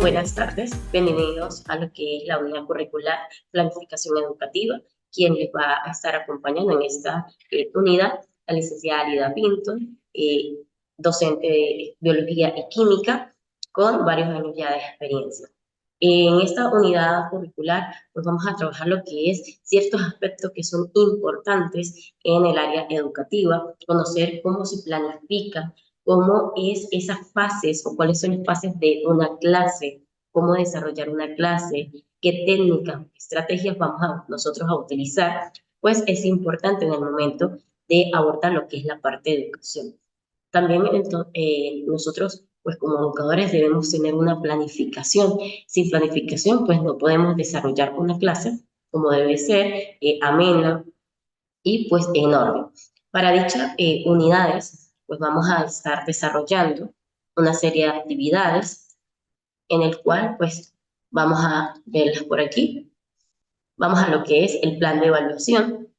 Buenas tardes, bienvenidos a lo que es la unidad curricular Planificación Educativa. Quien les va a estar acompañando en esta unidad, la licenciada Alida Pinto, eh, docente de Biología y Química, con varios años ya de experiencia. En esta unidad curricular, pues vamos a trabajar lo que es ciertos aspectos que son importantes en el área educativa, conocer cómo se planifica, cómo es esas fases o cuáles son las fases de una clase, cómo desarrollar una clase, qué técnicas, qué estrategias vamos a nosotros a utilizar, pues es importante en el momento de abordar lo que es la parte de educación. También nosotros, pues como educadores, debemos tener una planificación. Sin planificación, pues no podemos desarrollar una clase como debe ser, amena y pues enorme. Para dichas unidades, pues vamos a estar desarrollando una serie de actividades en el cual pues vamos a verlas por aquí. Vamos a lo que es el plan de evaluación.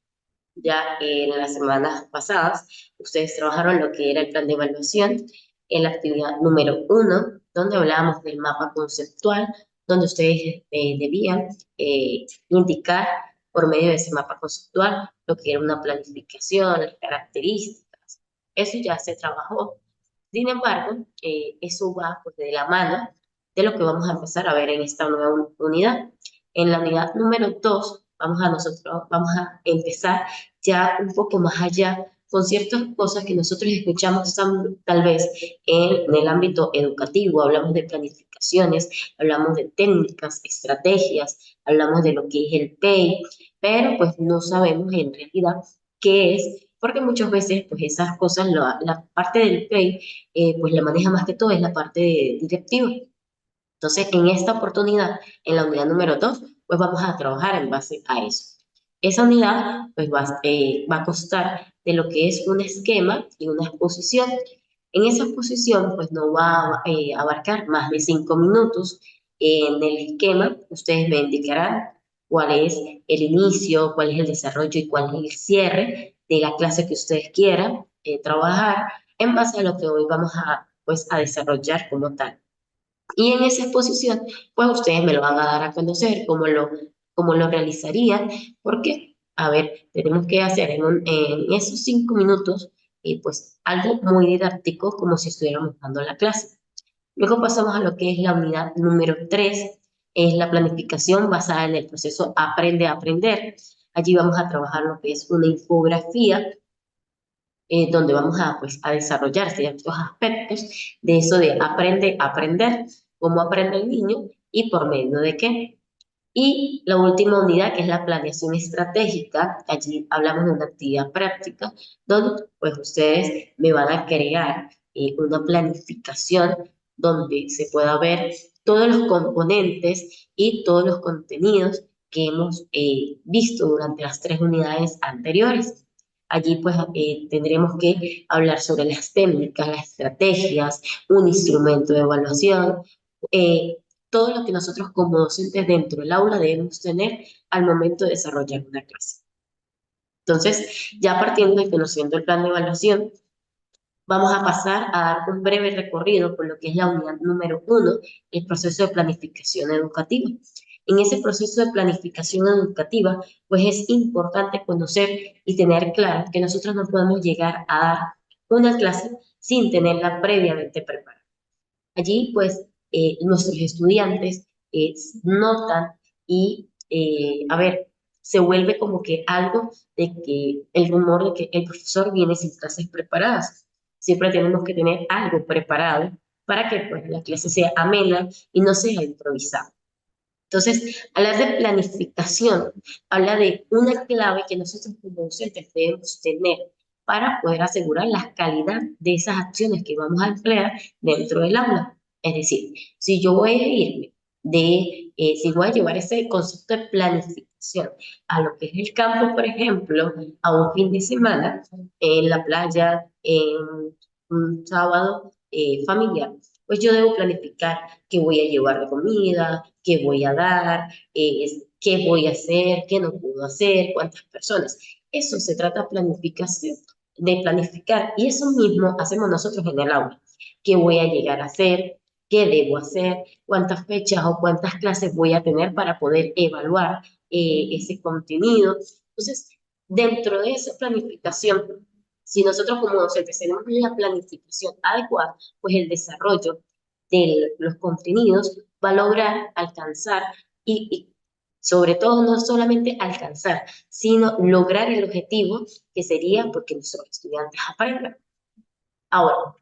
Ya en las semanas pasadas, ustedes trabajaron lo que era el plan de evaluación en la actividad número 1, donde hablábamos del mapa conceptual, donde ustedes debían indicar por medio de ese mapa conceptual lo que era una planificación, las características. Eso ya se trabajó. Sin embargo, eso va pues, de la mano de lo que vamos a empezar a ver en esta nueva unidad. En la unidad número 2 vamos a empezar ya un poco más allá con ciertas cosas que nosotros escuchamos tal vez en el ámbito educativo. Hablamos de planificaciones, hablamos de técnicas, estrategias, hablamos de lo que es el PEI, pero pues no sabemos en realidad qué es, porque muchas veces pues esas cosas, la parte del PEI, pues la maneja más que todo es la parte directiva. Entonces, en esta oportunidad, en la unidad número 2, pues vamos a trabajar en base a eso. Esa unidad pues va a constar de lo que es un esquema y una exposición. En esa exposición pues no va a abarcar más de 5 minutos. En el esquema ustedes me indicarán cuál es el inicio, cuál es el desarrollo y cuál es el cierre de la clase que ustedes quieran trabajar en base a lo que hoy vamos a desarrollar como tal. Y en esa exposición, pues ustedes me lo van a dar a conocer, cómo lo realizarían, porque, a ver, tenemos que hacer en esos 5 minutos, pues algo muy didáctico, como si estuviéramos dando la clase. Luego pasamos a lo que es la unidad número 3, es la planificación basada en el proceso Aprende a Aprender. Allí vamos a trabajar lo que es una infografía donde vamos a desarrollar ciertos aspectos de eso de aprende a aprender, cómo aprende el niño y por medio de qué. Y la última unidad, que es la planeación estratégica, allí hablamos de una actividad práctica, donde pues ustedes me van a crear una planificación donde se pueda ver todos los componentes y todos los contenidos que hemos visto durante las 3 unidades anteriores. Allí pues tendremos que hablar sobre las técnicas, las estrategias, un instrumento de evaluación, eh, todo lo que nosotros como docentes dentro del aula debemos tener al momento de desarrollar una clase. Entonces, ya partiendo y conociendo el plan de evaluación, vamos a pasar a dar un breve recorrido por lo que es la unidad número 1, el proceso de planificación educativa. En ese proceso de planificación educativa, pues es importante conocer y tener claro que nosotros no podemos llegar a dar una clase sin tenerla previamente preparada. Allí, pues, nuestros estudiantes notan y, a ver, se vuelve como que algo de que el rumor de que el profesor viene sin clases preparadas. Siempre tenemos que tener algo preparado para que pues, la clase sea amena y no sea improvisada. Entonces, hablar de planificación habla de una clave que nosotros como docentes debemos tener para poder asegurar la calidad de esas acciones que vamos a emplear dentro del aula. Es decir, si yo voy a irme si voy a llevar ese concepto de planificación a lo que es el campo, por ejemplo, a un fin de semana, en la playa, en un sábado familiar, pues yo debo planificar qué voy a llevar de comida, qué voy a dar, qué voy a hacer, qué no puedo hacer, cuántas personas. Eso se trata de planificación, de planificar, y eso mismo hacemos nosotros en el aula. ¿Qué voy a llegar a hacer? qué debo hacer, cuántas fechas o cuántas clases voy a tener para poder evaluar ese contenido. Entonces, dentro de esa planificación, si nosotros como docentes tenemos la planificación adecuada, pues el desarrollo de los contenidos va a lograr alcanzar y sobre todo no solamente alcanzar, sino lograr el objetivo que sería porque nuestros estudiantes aprendan. Ahora,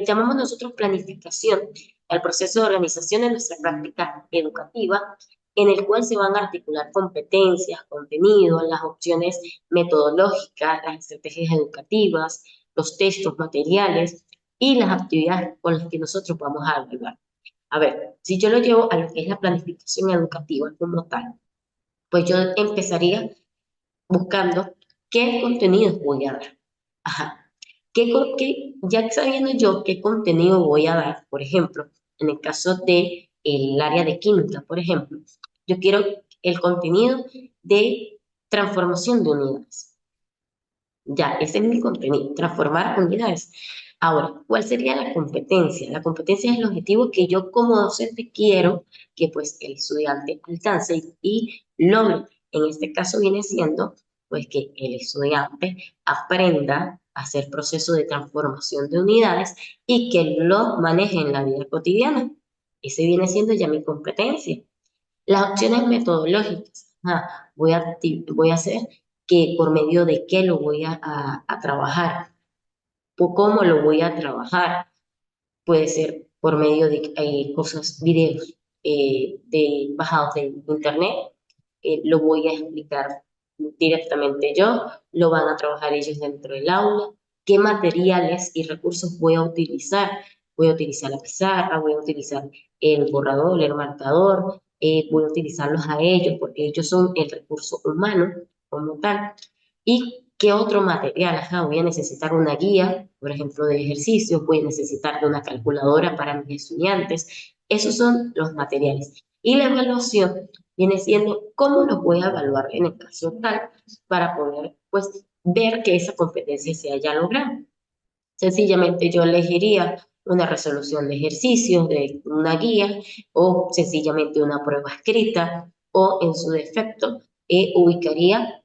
llamamos nosotros planificación al proceso de organización de nuestra práctica educativa, en el cual se van a articular competencias, contenidos, las opciones metodológicas, las estrategias educativas, los textos, materiales y las actividades con las que nosotros vamos a evaluar. A ver, si yo lo llevo a lo que es la planificación educativa como tal, pues yo empezaría buscando qué contenidos voy a dar. Ajá. Ya sabiendo yo qué contenido voy a dar, por ejemplo, en el caso de el área de química, por ejemplo, yo quiero el contenido de transformación de unidades. Ya, ese es mi contenido, transformar unidades. Ahora, ¿cuál sería la competencia? La competencia es el objetivo que yo como docente quiero que pues el estudiante alcance y logre. En este caso viene siendo pues que el estudiante aprenda a hacer proceso de transformación de unidades y que lo maneje en la vida cotidiana. Ese viene siendo ya mi competencia. Las opciones metodológicas. Voy a hacer que por medio de qué lo voy a trabajar o cómo lo voy a trabajar. Puede ser por medio de cosas, videos bajados de internet. Lo voy a explicar directamente yo, lo van a trabajar ellos dentro del aula. ¿Qué materiales y recursos voy a utilizar? Voy a utilizar la pizarra, voy a utilizar el borrador, el marcador, voy a utilizarlos a ellos porque ellos son el recurso humano como tal. ¿Y qué otro material? Ajá, voy a necesitar una guía, por ejemplo, de ejercicios, voy a necesitar de una calculadora para mis estudiantes. Esos son los materiales. Y la evaluación viene siendo cómo los voy a evaluar en el caso tal para poder, pues, ver que esa competencia se haya logrado. Sencillamente yo elegiría una resolución de ejercicios, de una guía o sencillamente una prueba escrita o en su defecto ubicaría,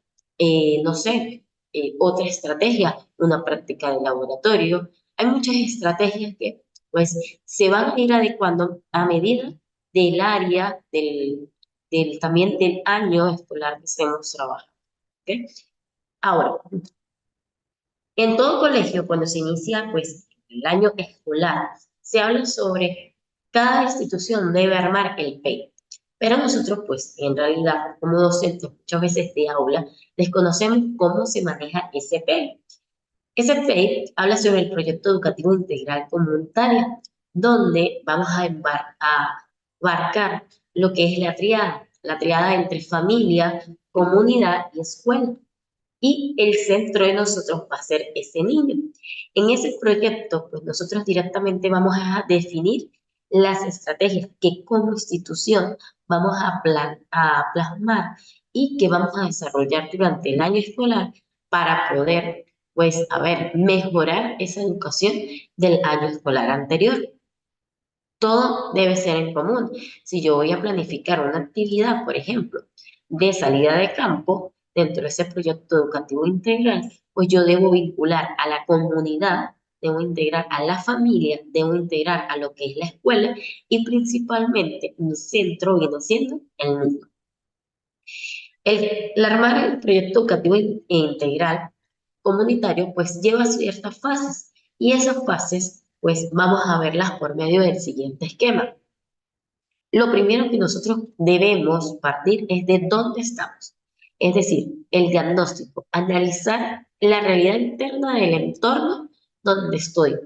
no sé, otra estrategia, una práctica de laboratorio. Hay muchas estrategias que pues se van a ir adecuando a medida del área, también del año escolar que estemos trabajando. ¿Ok? Ahora, en todo colegio, cuando se inicia pues, el año escolar, se habla sobre cada institución debe armar el PEI. Pero nosotros, pues, en realidad, como docentes, muchas veces de aula, desconocemos cómo se maneja ese PEI. Ese PEI habla sobre el proyecto educativo integral comunitario, donde vamos a abarcar lo que es la triada entre familia, comunidad y escuela y el centro de nosotros va a ser ese niño. En ese proyecto, pues nosotros directamente vamos a definir las estrategias que como institución vamos a plasmar y que vamos a desarrollar durante el año escolar para poder, pues, a ver, mejorar esa educación del año escolar anterior. Todo debe ser en común. Si yo voy a planificar una actividad, por ejemplo, de salida de campo dentro de ese proyecto educativo integral, pues yo debo vincular a la comunidad, debo integrar a la familia, debo integrar a lo que es la escuela y principalmente mi centro viene siendo el niño. El armar el proyecto educativo integral comunitario pues lleva ciertas fases y esas fases pues vamos a verlas por medio del siguiente esquema. Lo primero que nosotros debemos partir es de dónde estamos. Es decir, el diagnóstico, analizar la realidad interna del entorno donde estoy.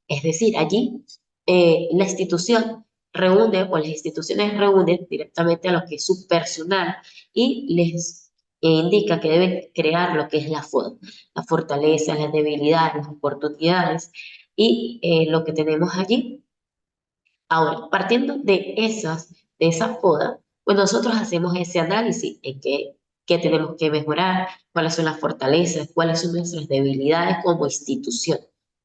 Es decir, allí la institución reúne o las instituciones reúnen directamente a lo que es su personal y les indica que deben crear lo que es la FOD, las fortalezas, las debilidades, las oportunidades y lo que tenemos allí. Ahora, partiendo de esa poda, pues nosotros hacemos ese análisis en qué tenemos que mejorar, cuáles son las fortalezas, cuáles son nuestras debilidades como institución.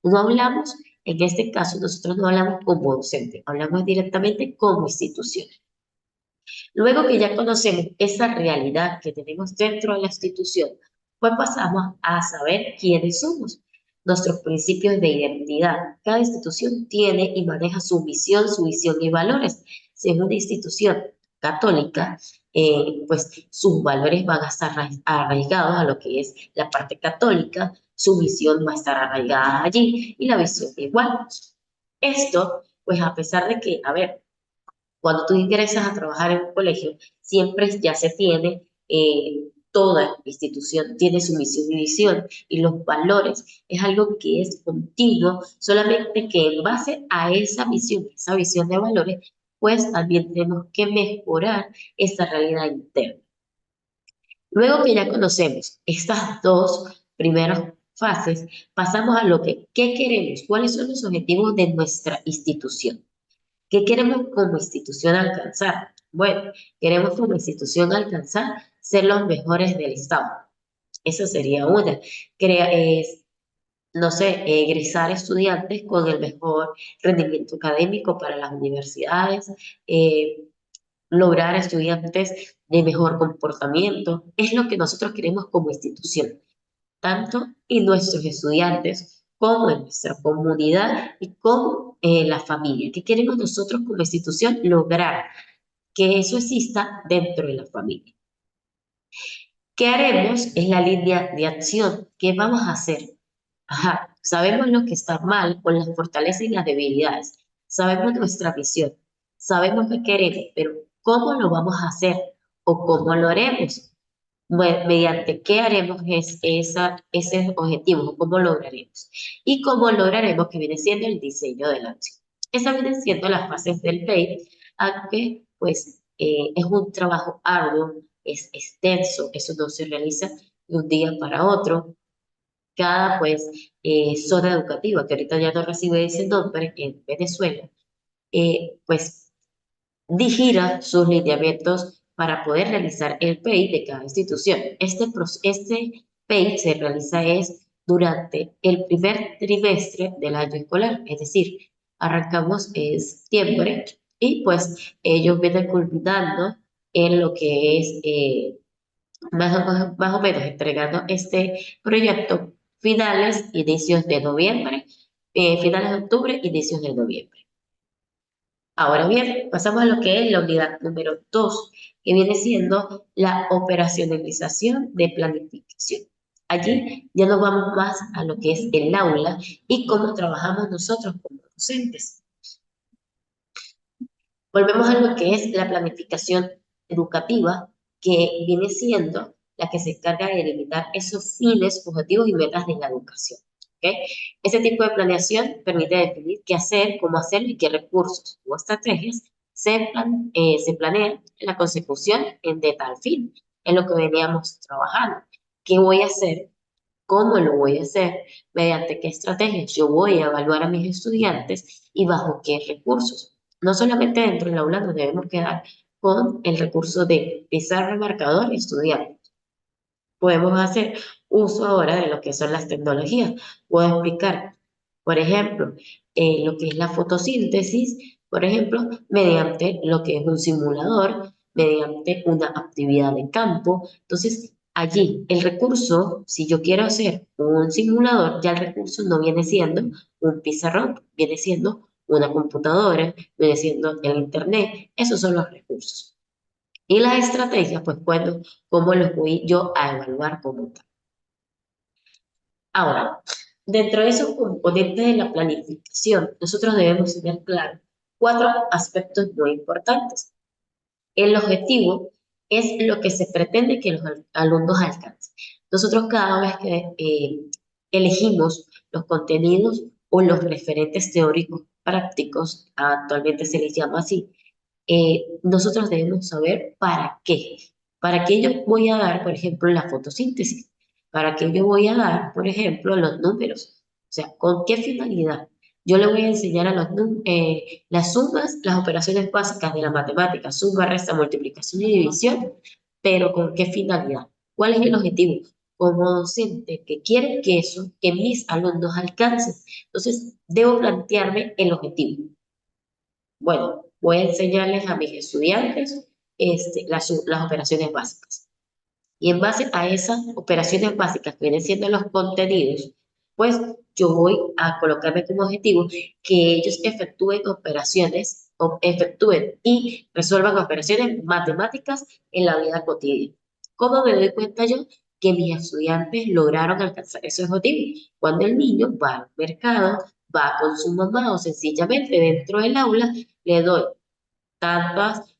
No hablamos En este caso, nosotros no hablamos como docente, hablamos directamente como institución. Luego que ya conocemos esa realidad que tenemos dentro de la institución, pues pasamos a saber quiénes somos, nuestros principios de identidad. Cada institución tiene y maneja su misión, su visión y valores. Si es una institución católica, pues sus valores van a estar arraigados a lo que es la parte católica, su misión va a estar arraigada allí y la visión igual. Esto, pues a pesar de que, a ver, cuando tú ingresas a trabajar en un colegio, siempre ya se tiene, toda institución tiene su misión y visión, y los valores es algo que es continuo, solamente que en base a esa misión, esa visión de valores, pues también tenemos que mejorar esa realidad interna. Luego que ya conocemos estas dos primeras fases, pasamos a lo que, ¿qué queremos? ¿Cuáles son los objetivos de nuestra institución? ¿Qué queremos como institución alcanzar? Bueno, queremos como institución alcanzar ser los mejores del Estado. Esa sería una. No sé, egresar estudiantes con el mejor rendimiento académico para las universidades, eh, lograr estudiantes de mejor comportamiento. Es lo que nosotros queremos como institución, tanto en nuestros estudiantes como en nuestra comunidad y como la familia. ¿Qué queremos nosotros como institución lograr? Que eso exista dentro de la familia. ¿Qué haremos? Es la línea de acción. ¿Qué vamos a hacer? Ajá, sabemos lo que está mal con las fortalezas y las debilidades. Sabemos nuestra visión. Sabemos qué queremos, pero ¿cómo lo vamos a hacer? ¿O cómo lo haremos? Mediante qué haremos ese objetivo, cómo lograremos. Y cómo lograremos que viene siendo el diseño de la acción. Esas vienen siendo las fases del PEI, aunque pues es un trabajo arduo, es extenso, eso no se realiza de un día para otro. Cada pues zona educativa, que ahorita ya no recibe ese nombre en Venezuela, pues digira sus lineamientos para poder realizar el PEI de cada institución. Este PEI se realiza es durante el primer trimestre del año escolar, es decir, arrancamos en septiembre y pues ellos vienen culminando en lo que es más o menos entregando este proyecto finales, inicios de noviembre, finales de octubre, inicios de noviembre. Ahora bien, pasamos a lo que es la unidad número 2, que viene siendo la operacionalización de planificación. Allí ya nos vamos más a lo que es el aula y cómo trabajamos nosotros como docentes. Volvemos a lo que es la planificación educativa, que viene siendo la que se encarga de delimitar esos fines, objetivos y metas de la educación. ¿Ok? Ese tipo de planeación permite definir qué hacer, cómo hacerlo y qué recursos o estrategias se planean en la consecución de tal fin, en lo que veníamos trabajando. ¿Qué voy a hacer? ¿Cómo lo voy a hacer? ¿Mediante qué estrategias yo voy a evaluar a mis estudiantes y bajo qué recursos? No solamente dentro del aula nos debemos quedar con el recurso de pizarra, marcador y estudiante. Podemos hacer uso ahora de lo que son las tecnologías. Puedo explicar, por ejemplo, lo que es la fotosíntesis, por ejemplo, mediante lo que es un simulador, mediante una actividad de campo. Entonces, allí el recurso, si yo quiero hacer un simulador, ya el recurso no viene siendo un pizarrón, viene siendo una computadora, viene siendo el internet. Esos son los recursos. Y las estrategias, pues, cómo los voy yo a evaluar como tal. Ahora, dentro de esos componentes de la planificación, nosotros debemos tener claro cuatro aspectos muy importantes. El objetivo es lo que se pretende que los alumnos alcancen. Nosotros cada vez que elegimos los contenidos o los referentes teóricos prácticos, actualmente se les llama así, nosotros debemos saber para qué. ¿Para qué yo voy a dar, por ejemplo, la fotosíntesis? ¿Para qué yo voy a dar, por ejemplo, los números? O sea, ¿con qué finalidad? Yo le voy a enseñar a las sumas, las operaciones básicas de la matemática, suma, resta, multiplicación y división, pero ¿con qué finalidad? ¿Cuál es el objetivo? como docente que quiero que mis alumnos alcancen. Entonces, debo plantearme el objetivo. Bueno, voy a enseñarles a mis estudiantes las operaciones básicas. Y en base a esas operaciones básicas que vienen siendo los contenidos, pues yo voy a colocarme como objetivo que ellos efectúen operaciones, o efectúen y resuelvan operaciones matemáticas en la vida cotidiana. ¿Cómo me doy cuenta yo que mis estudiantes lograron alcanzar ese objetivo? Cuando el niño va al mercado, va con su mamá o sencillamente dentro del aula, le doy tantas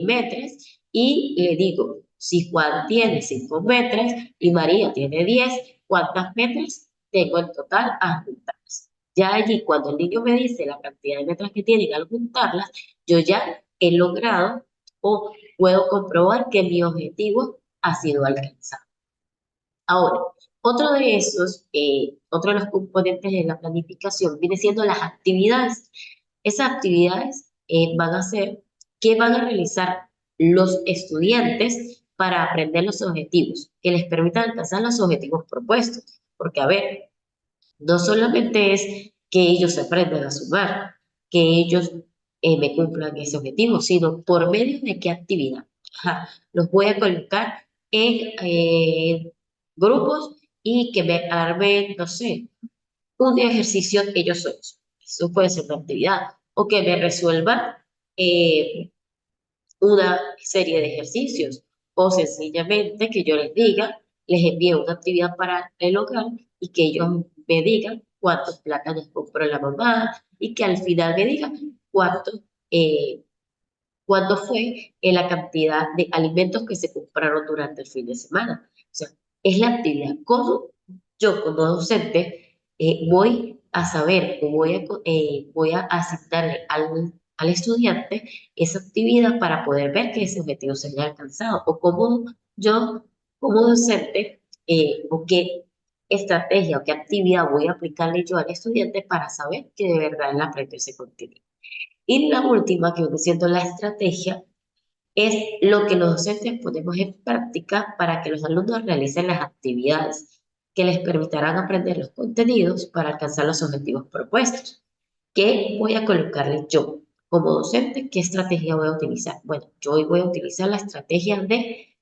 metros y le digo, si Juan tiene 5 metros y María tiene 10, ¿cuántas metros tengo en total a juntarlas? Ya allí, cuando el niño me dice la cantidad de metros que tienen al juntarlas, yo ya he logrado o puedo comprobar que mi objetivo ha sido alcanzado. Ahora, otro de los componentes de la planificación viene siendo las actividades. Esas actividades van a ser qué van a realizar los estudiantes para aprender los objetivos, que les permitan alcanzar los objetivos propuestos. Porque, a ver, no solamente es que ellos aprendan a sumar, que ellos me cumplan ese objetivo, sino por medio de qué actividad. Ajá, los voy a colocar en grupos y que me armen, no sé, un ejercicio ellos solos. Eso puede ser una actividad. O que me resuelvan eh, una serie de ejercicios. O sencillamente que yo les diga, les envíe una actividad para el hogar y que ellos me digan cuántos plátanos compró la mamá y que al final me digan eh, cuánto fue la cantidad de alimentos que se compraron durante el fin de semana. O sea, es la actividad. ¿Cómo yo como docente voy a saber o voy a asignarle al estudiante esa actividad para poder ver que ese objetivo se haya alcanzado? O cómo yo como docente o qué estrategia o qué actividad voy a aplicarle yo al estudiante para saber que de verdad él aprendió ese contenido. Y la última, que viene siendo la estrategia, es lo que los docentes ponemos en práctica para que los alumnos realicen las actividades que les permitirán aprender los contenidos para alcanzar los objetivos propuestos. ¿Qué voy a colocarle yo como docente? ¿Qué estrategia voy a utilizar? Bueno, yo hoy voy a utilizar la estrategia de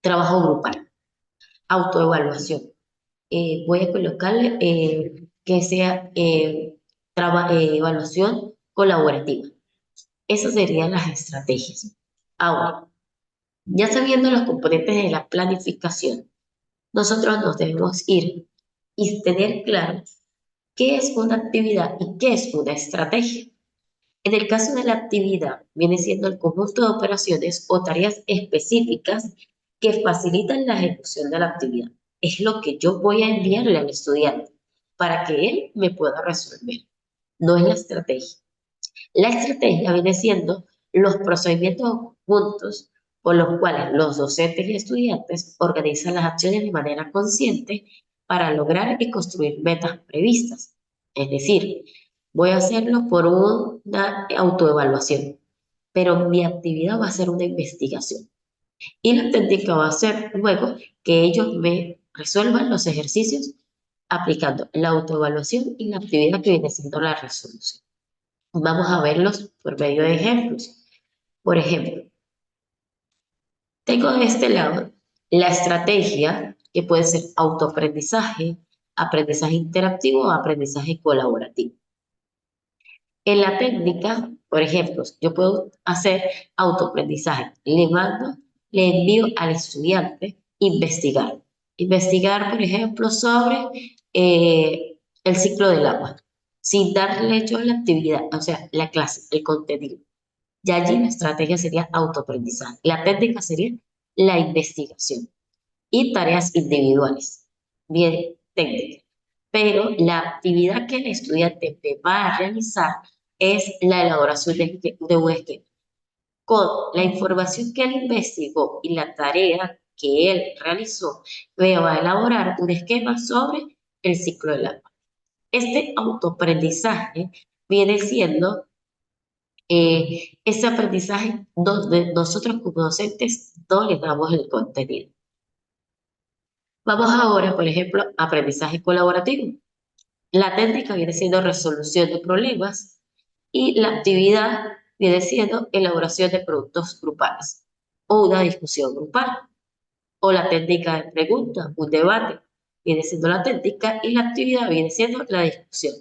trabajo grupal, autoevaluación. Voy a colocarle que sea evaluación colaborativa. Esas serían las estrategias. Ahora, ya sabiendo los componentes de la planificación, nosotros nos debemos ir y tener claro qué es una actividad y qué es una estrategia. En el caso de la actividad, viene siendo el conjunto de operaciones o tareas específicas que facilitan la ejecución de la actividad. Es lo que yo voy a enviarle al estudiante para que él me pueda resolver. No es la estrategia. La estrategia viene siendo los procedimientos juntos por los cuales los docentes y estudiantes organizan las acciones de manera consciente para lograr y construir metas previstas. Es decir, voy a hacerlo por una autoevaluación, pero mi actividad va a ser una investigación. Y la técnica va a ser luego que ellos me resuelvan los ejercicios aplicando la autoevaluación y la actividad que viene siendo la resolución. Vamos a verlos por medio de ejemplos. Por ejemplo, tengo de este lado la estrategia que puede ser autoaprendizaje, aprendizaje interactivo o aprendizaje colaborativo. En la técnica, por ejemplo, yo puedo hacer autoaprendizaje. Le envío al estudiante investigar. Investigar, por ejemplo, sobre el ciclo del agua, sin darle yo la actividad, o sea, la clase, el contenido. Ya allí la estrategia sería autoaprendizaje. La técnica sería la investigación y tareas individuales. Bien, técnica. Pero la actividad que el estudiante va a realizar es la elaboración de un esquema. Con la información que él investigó y la tarea que él realizó, me va a elaborar un esquema sobre el ciclo del agua. Este autoaprendizaje viene siendo ese aprendizaje donde nosotros como docentes no le damos el contenido. Vamos ahora, por ejemplo, a aprendizaje colaborativo. La técnica viene siendo resolución de problemas y la actividad viene siendo elaboración de productos grupales o una discusión grupal. O la técnica de pregunta, un debate, viene siendo la técnica y la actividad viene siendo la discusión.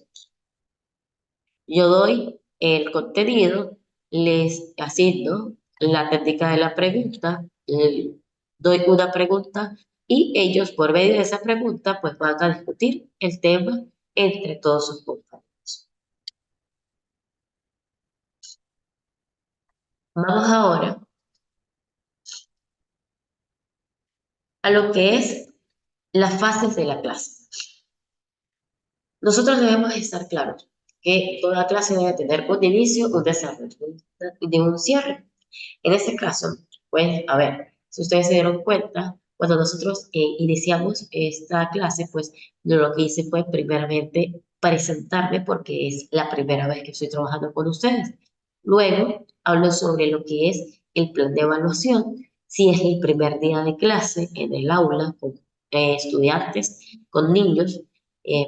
Yo doy el contenido, les asigno la técnica de la pregunta, doy una pregunta y ellos por medio de esa pregunta pues van a discutir el tema entre todos sus compañeros. Vamos ahora a lo que es las fases de la clase. Nosotros debemos estar claros que toda clase debe tener un inicio, un desarrollo y un cierre. En este caso, pues, a ver, si ustedes se dieron cuenta, cuando nosotros iniciamos esta clase, pues yo lo que hice fue primeramente presentarme porque es la primera vez que estoy trabajando con ustedes. Luego hablo sobre lo que es el plan de evaluación, si es el primer día de clase en el aula con estudiantes, con niños.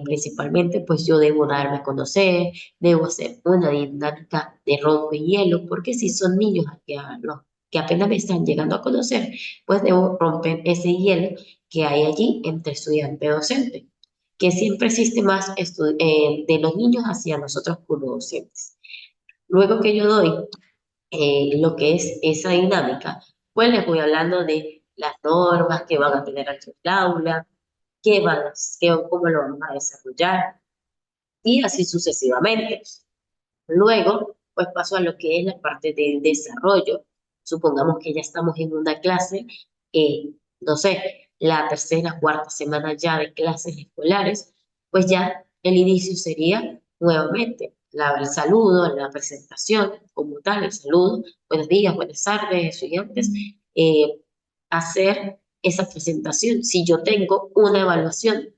Principalmente, pues yo debo darme a conocer, debo hacer una dinámica de rompehielo, porque si son niños que apenas me están llegando a conocer, pues debo romper ese hielo que hay allí entre estudiante y docente, que siempre existe más de los niños hacia nosotros como docentes. Luego que yo doy lo que es esa dinámica, pues les voy hablando de las normas que van a tener aquí en el aula, cómo lo vamos a desarrollar y así sucesivamente. Luego, pues paso a lo que es la parte del desarrollo. Supongamos que ya estamos en una clase, no sé, la tercera, cuarta semana ya de clases escolares, pues ya el inicio sería nuevamente el saludo, la presentación como tal, el saludo, buenos días, buenas tardes, estudiantes, eh, hacer esa presentación. Si yo tengo una evaluación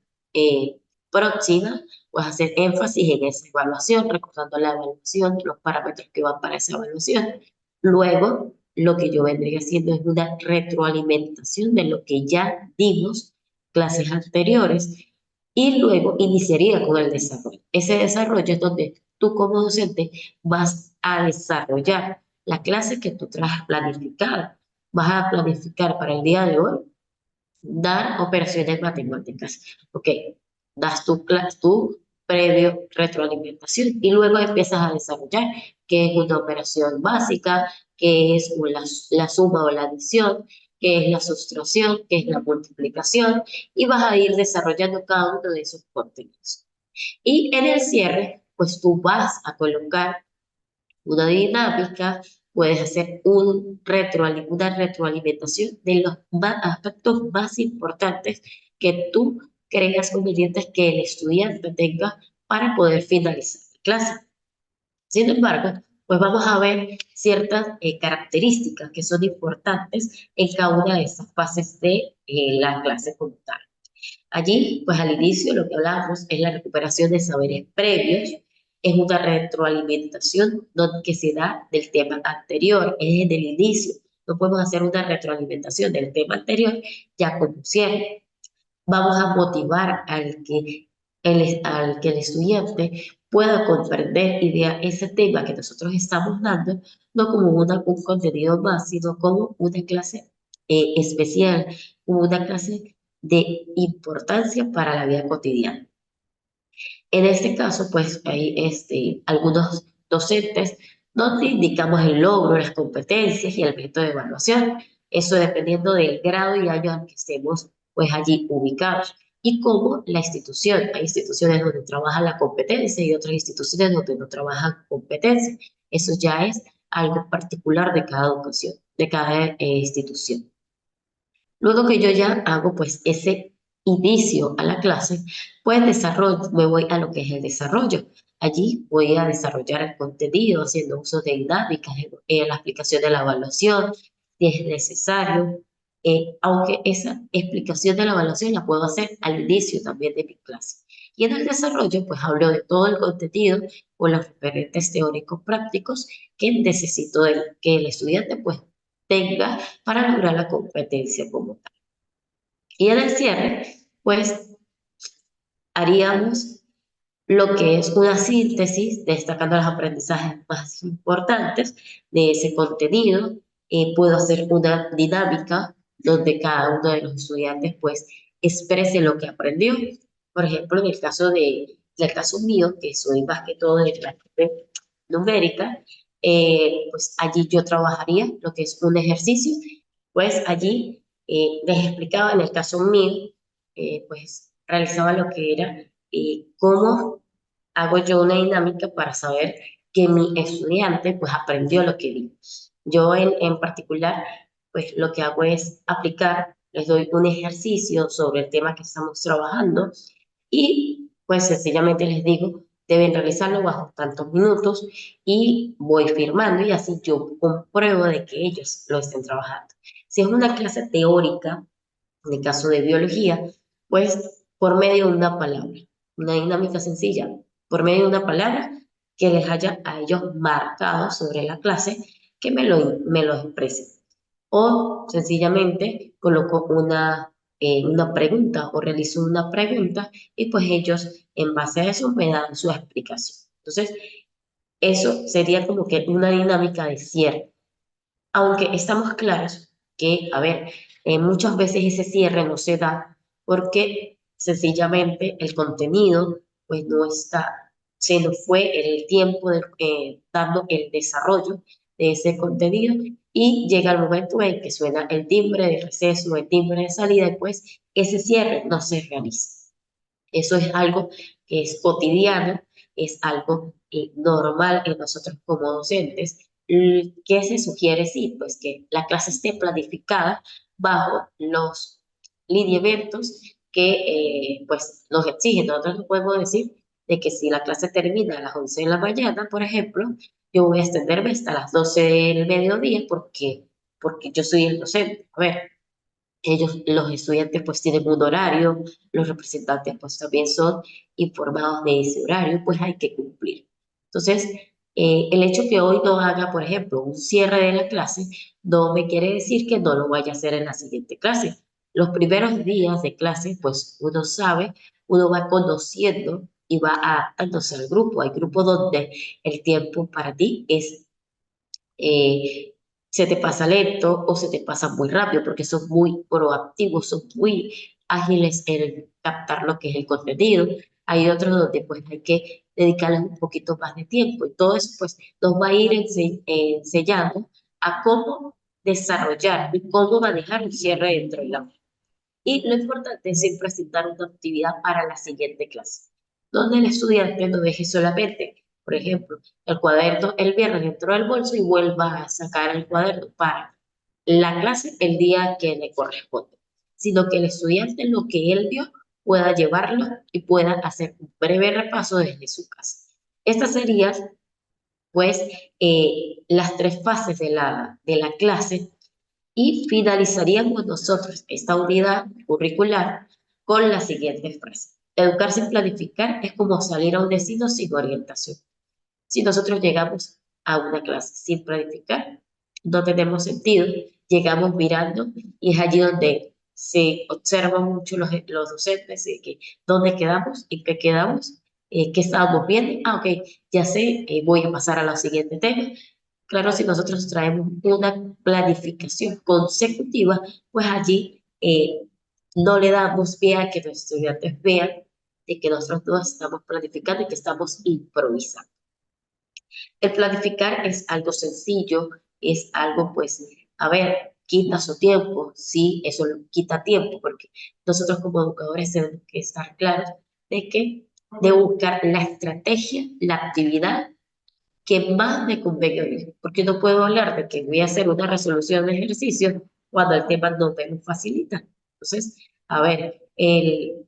próxima, pues hacer énfasis en esa evaluación, recordando la evaluación, los parámetros que van para esa evaluación. Luego, lo que yo vendría haciendo es una retroalimentación de lo que ya dimos clases anteriores y luego iniciaría con el desarrollo. Ese desarrollo es donde tú como docente vas a desarrollar la clase que tú traes planificada. Vas a planificar para el día de hoy dar operaciones matemáticas. Ok, das tu previo retroalimentación y luego empiezas a desarrollar qué es una operación básica, qué es la suma o la adición, qué es la sustracción, qué es la multiplicación y vas a ir desarrollando cada uno de esos contenidos. Y en el cierre, pues tú vas a colocar una dinámica, puedes hacer una retroalimentación de los aspectos más importantes que tú creas convenientes que el estudiante tenga para poder finalizar la clase. Sin embargo, pues vamos a ver ciertas características que son importantes en cada una de estas fases de la clase como tal. Allí, pues al inicio lo que hablamos es la recuperación de saberes previos, es una retroalimentación que se da del tema anterior, es en el inicio. No podemos hacer una retroalimentación del tema anterior ya como cierre. Vamos a motivar al que el estudiante pueda comprender y vea ese tema que nosotros estamos dando, no como un contenido más, sino como una clase especial, como una clase de importancia para la vida cotidiana. En este caso, pues hay algunos docentes donde indicamos el logro, las competencias y el método de evaluación. Eso dependiendo del grado y año al que estemos pues allí ubicados. Y como la institución, hay instituciones donde trabaja la competencia y otras instituciones donde no trabajan competencia. Eso ya es algo particular de cada educación, de cada institución. Luego que yo ya hago pues ese inicio a la clase, pues desarrollo, me voy a lo que es el desarrollo. Allí voy a desarrollar el contenido haciendo uso de dinámicas, la aplicación de la evaluación, si es necesario, aunque esa explicación de la evaluación la puedo hacer al inicio también de mi clase. Y en el desarrollo, pues hablo de todo el contenido o los referentes teóricos prácticos que necesito que el estudiante pues tenga para lograr la competencia como tal. Y en el cierre, pues haríamos lo que es una síntesis, destacando los aprendizajes más importantes de ese contenido. Puedo hacer una dinámica donde cada uno de los estudiantes pues exprese lo que aprendió. Por ejemplo, en el caso del caso mío, que soy más que todo de la parte numérica, pues allí yo trabajaría lo que es un ejercicio, pues allí les explicaba en el caso mío, pues realizaba lo que era cómo hago yo una dinámica para saber que mi estudiante pues aprendió lo que vi. Yo en particular pues lo que hago es aplicar, les doy un ejercicio sobre el tema que estamos trabajando y pues sencillamente les digo, deben realizarlo bajo tantos minutos y voy firmando y así yo compruebo de que ellos lo estén trabajando. Si es una clase teórica, en el caso de biología, pues por medio de una palabra, una dinámica sencilla, por medio de una palabra que les haya a ellos marcado sobre la clase, que me lo expresen. O sencillamente coloco una pregunta o realizo una pregunta y pues ellos en base a eso me dan su explicación. Entonces, eso sería como que una dinámica de cierre, aunque estamos claros que, a ver, muchas veces ese cierre no se da porque sencillamente el contenido pues no está, se nos fue el tiempo dando el desarrollo de ese contenido y llega el momento en que suena el timbre de receso, el timbre de salida y pues ese cierre no se realiza. Eso es algo que es cotidiano, es algo normal en nosotros como docentes. ¿Qué se sugiere? Sí, pues que la clase esté planificada bajo los lineamientos que pues nos exigen. Nosotros no podemos decir de que si la clase termina a las 11 de la mañana, por ejemplo, yo voy a extenderme hasta las 12 del mediodía porque yo soy el docente. A ver, ellos, los estudiantes pues tienen un horario, los representantes pues también son informados de ese horario, pues hay que cumplir. Entonces, el hecho que hoy no haga, por ejemplo, un cierre de la clase, no me quiere decir que no lo vaya a hacer en la siguiente clase. Los primeros días de clase, pues uno sabe, uno va conociendo y va adaptándose al grupo. Hay grupos donde el tiempo para ti es eh, se te pasa lento o se te pasa muy rápido porque son muy proactivos, son muy ágiles en captar lo que es el contenido. Hay otros donde pues hay que dedicarles un poquito más de tiempo y todo eso pues nos va a ir enseñando a cómo desarrollar y cómo manejar un cierre dentro del aula. Y lo importante es siempre asignar una actividad para la siguiente clase, donde el estudiante no deje solamente, por ejemplo, el cuaderno el viernes dentro del bolso y vuelva a sacar el cuaderno para la clase el día que le corresponde, sino que el estudiante lo que él vio pueda llevarlo y pueda hacer un breve repaso desde su casa. Estas serían, pues, las tres fases de la clase y finalizaríamos nosotros esta unidad curricular con la siguiente frase. Educar sin planificar es como salir a un destino sin orientación. Si nosotros llegamos a una clase sin planificar, no tenemos sentido, llegamos mirando y es allí donde se observan mucho los docentes de que dónde quedamos, en qué quedamos, qué estábamos viendo. Ah, ok, ya sé, voy a pasar a la siguiente tema. Claro, si nosotros traemos una planificación consecutiva, pues allí no le damos pie a que los estudiantes vean de que nosotros no estamos planificando y que estamos improvisando. El planificar es algo sencillo, es algo, pues, a ver, quita su tiempo, sí, eso quita tiempo, porque nosotros como educadores tenemos que estar claros de buscar la estrategia, la actividad que más me convenga a mí, porque no puedo hablar de que voy a hacer una resolución de ejercicio cuando el tema no me lo facilita. Entonces, a ver, el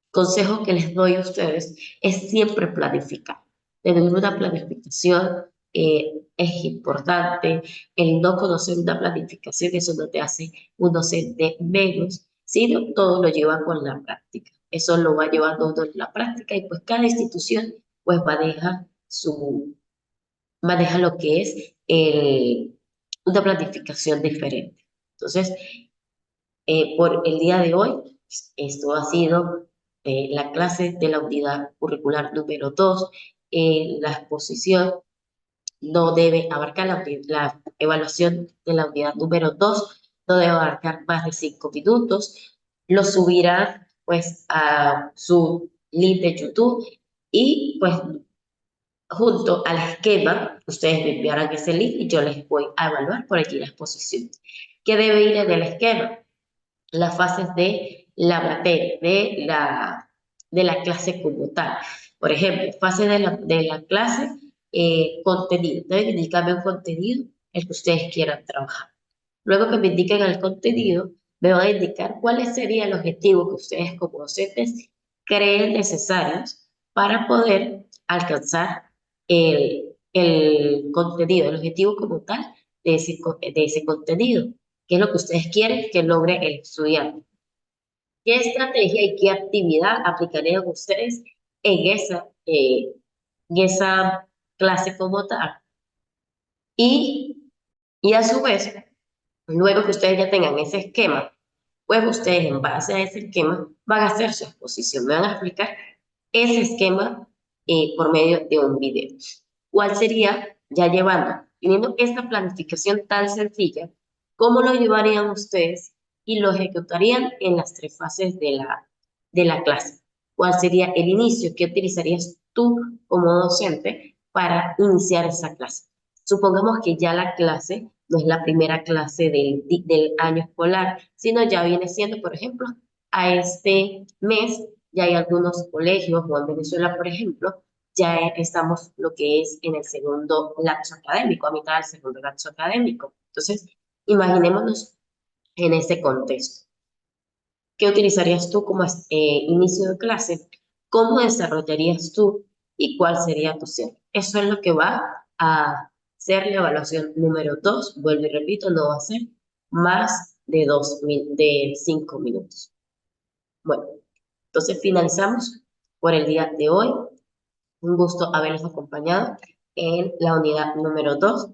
consejo que les doy a ustedes es siempre planificar. Tener una planificación es importante. El no conocer una planificación, eso no te hace un docente menos, sino todo lo lleva con la práctica. Eso lo va llevando uno en la práctica y pues cada institución pues maneja lo que es una planificación diferente. Entonces, por el día de hoy, esto ha sido la clase de la unidad curricular número 2. La exposición no debe abarcar la evaluación de la unidad número 2, no debe abarcar más de 5 minutos. Lo subirá pues a su link de YouTube y pues junto al esquema, ustedes me enviarán ese link y yo les voy a evaluar por aquí la exposición. ¿Qué debe ir en el esquema? Las fases de la materia, de la clase como tal. Por ejemplo, fase de la clase, contenido. Deben indicarme un contenido el que ustedes quieran trabajar. Luego que me indiquen el contenido, me van a indicar cuáles serían los objetivos que ustedes como docentes creen necesarios para poder alcanzar el contenido, el objetivo como tal de ese contenido. ¿Qué es lo que ustedes quieren que logre el estudiante? ¿Qué estrategia y qué actividad aplicarían ustedes en esa clase como tal? Y a su vez, luego que ustedes ya tengan ese esquema, pues ustedes en base a ese esquema van a hacer su exposición, me van a explicar ese esquema por medio de un video. ¿Cuál sería, ya teniendo esta planificación tan sencilla, cómo lo llevarían ustedes y lo ejecutarían en las 3 fases de la clase? ¿Cuál sería el inicio? ¿Qué utilizarías tú como docente para iniciar esa clase? Supongamos que ya la clase no es la primera clase del año escolar, sino ya viene siendo, por ejemplo, a este mes ya hay algunos colegios, o en Venezuela, por ejemplo, ya estamos lo que es en el segundo lapso académico, a mitad del segundo lapso académico. Entonces, imaginémonos en ese contexto. ¿Qué utilizarías tú como inicio de clase? ¿Cómo desarrollarías tú y cuál sería tu cierre? Eso es lo que va a ser la evaluación número 2. Vuelvo y repito, no va a ser más de 5 minutos. Bueno, entonces finalizamos por el día de hoy. Un gusto haberlos acompañado en la unidad número 2.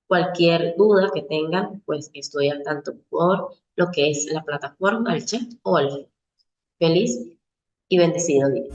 Cualquier duda que tengan, pues estoy al tanto por lo que es la plataforma, el chat o el feliz y bendecido día.